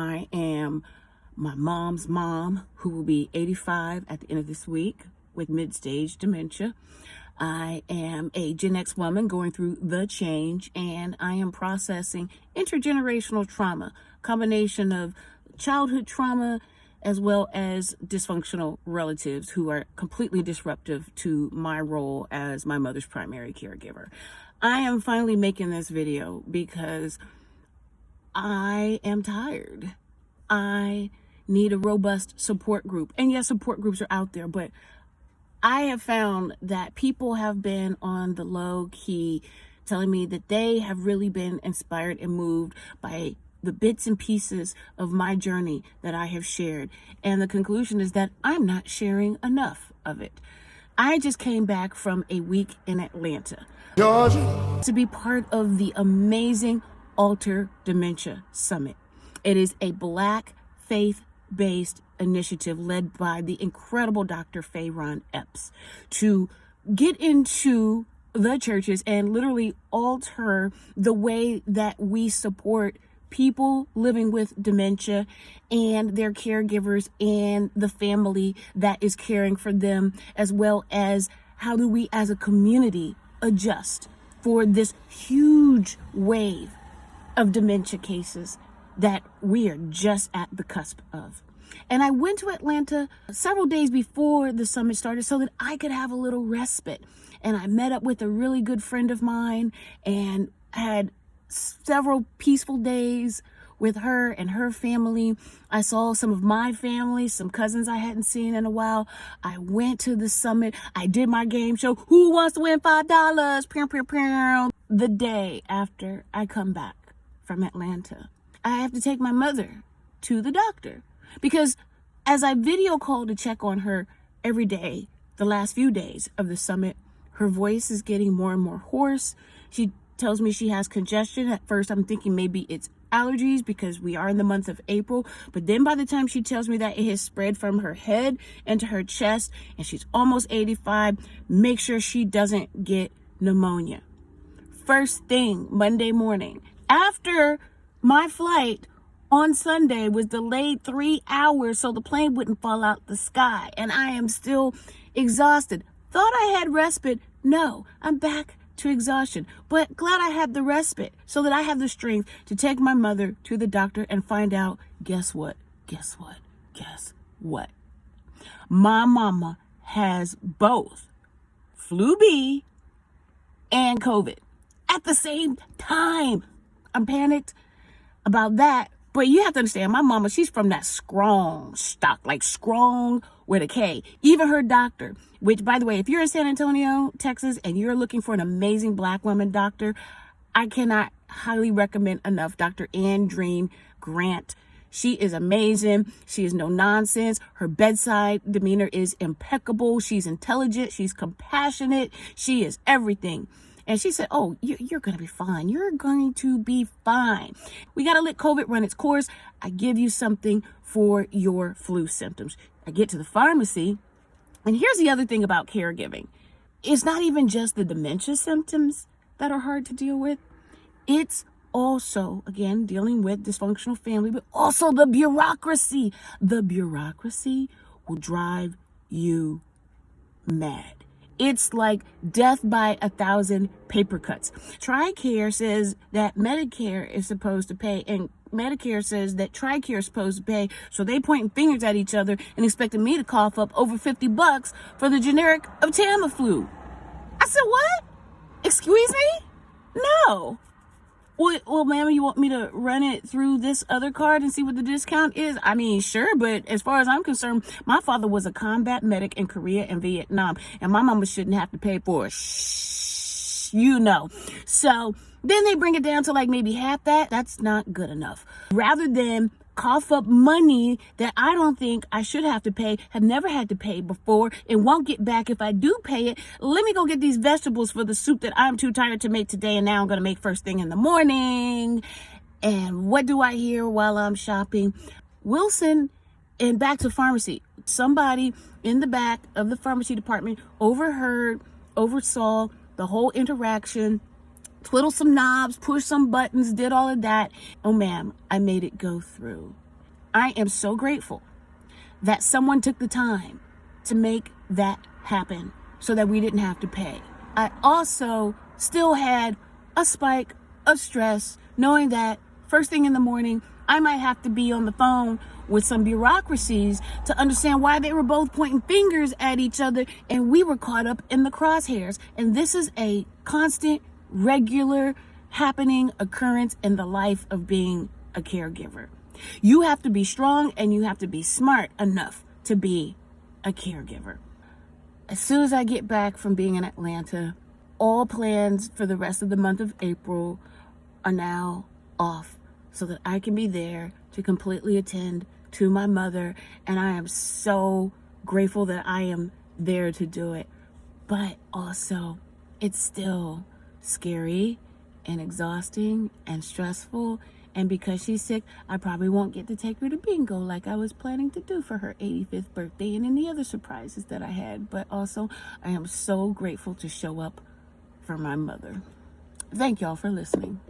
I am my mom's mom, who will be 85 at the end of this week with mid-stage dementia. I am a Gen X woman going through the change, and I am processing intergenerational trauma, combination of childhood trauma as well as dysfunctional relatives who are completely disruptive to my role as my mother's primary caregiver. I am finally making this video because I am tired. I need a robust support group. And yes, support groups are out there, but I have found that people have been on the low key telling me that they have really been inspired and moved by the bits and pieces of my journey that I have shared. And the conclusion is that I'm not sharing enough of it. I just came back from a week in Atlanta, Georgia, to be part of the amazing Alter Dementia Summit. It is a Black faith-based initiative led by the incredible Dr. Ron Epps to get into the churches and literally alter the way that we support people living with dementia and their caregivers and the family that is caring for them, as well as how do we as a community adjust for this huge wave of dementia cases that we are just at the cusp of. And I went to Atlanta several days before the summit started so that I could have a little respite. And I met up with a really good friend of mine and had several peaceful days with her and her family. I saw some of my family, some cousins I hadn't seen in a while. I went to the summit. I did my game show, Who Wants to Win $5? Pew, pew, pew. The day after I come back from Atlanta, I have to take my mother to the doctor because as I video called to check on her every day, the last few days of the summit, her voice is getting more and more hoarse. She tells me she has congestion. At first, I'm thinking maybe it's allergies because we are in the month of April. But then by the time she tells me that it has spread from her head into her chest and she's almost 85, make sure she doesn't get pneumonia. First thing Monday morning, after my flight on Sunday was delayed 3 hours so the plane wouldn't fall out the sky, and I am still exhausted. Thought I had respite. No, I'm back to exhaustion, but glad I had the respite so that I have the strength to take my mother to the doctor and find out, guess what? My mama has both flu B and COVID at the same time. I'm panicked about that, but you have to understand, my mama, she's from that strong stock, like strong with a K. Even her doctor, which, by the way, if you're in San Antonio, Texas, and you're looking for an amazing Black woman doctor, I cannot highly recommend enough Dr. Andreen Grant. She is amazing. She is no nonsense. Her bedside demeanor is impeccable. She's intelligent. She's compassionate. She is everything. And she said, oh, you're going to be fine. You're going to be fine. We got to let COVID run its course. I give you something for your flu symptoms. I get to the pharmacy. And here's the other thing about caregiving. It's not even just the dementia symptoms that are hard to deal with. It's also, again, dealing with dysfunctional family, but also the bureaucracy. The bureaucracy will drive you mad. It's like death by 1,000 paper cuts. TRICARE says that Medicare is supposed to pay, and Medicare says that TRICARE is supposed to pay. So they pointing fingers at each other and expecting me to cough up over $50 for the generic of Tamiflu. I said, what? Excuse me? No. Well, ma'am, you want me to run it through this other card and see what the discount is? I mean, sure, but as far as I'm concerned, my father was a combat medic in Korea and Vietnam, and my mama shouldn't have to pay for it. So then they bring it down to like maybe half that. That's not good enough. Rather than cough up money that I don't think I should have to pay, have never had to pay before, and won't get back if I do pay it. Let me go get these vegetables for the soup that I'm too tired to make today, and now I'm going to make first thing in the morning. And what do I hear while I'm shopping? Wilson, and back to pharmacy. Somebody in the back of the pharmacy department oversaw the whole interaction, twiddled some knobs, pushed some buttons, did all of that. Oh, ma'am, I made it go through. I am so grateful that someone took the time to make that happen so that we didn't have to pay. I also still had a spike of stress knowing that first thing in the morning, I might have to be on the phone with some bureaucracies to understand why they were both pointing fingers at each other and we were caught up in the crosshairs. And this is a constant, regular happening occurrence in the life of being a caregiver. You have to be strong and you have to be smart enough to be a caregiver. As soon as I get back from being in Atlanta, all plans for the rest of the month of April are now off so that I can be there to completely attend to my mother. And I am so grateful that I am there to do it. But also, it's still scary and exhausting and stressful. And because she's sick, I probably won't get to take her to bingo like I was planning to do for her 85th birthday and any other surprises that I had. But also, I am so grateful to show up for my mother. Thank y'all for listening.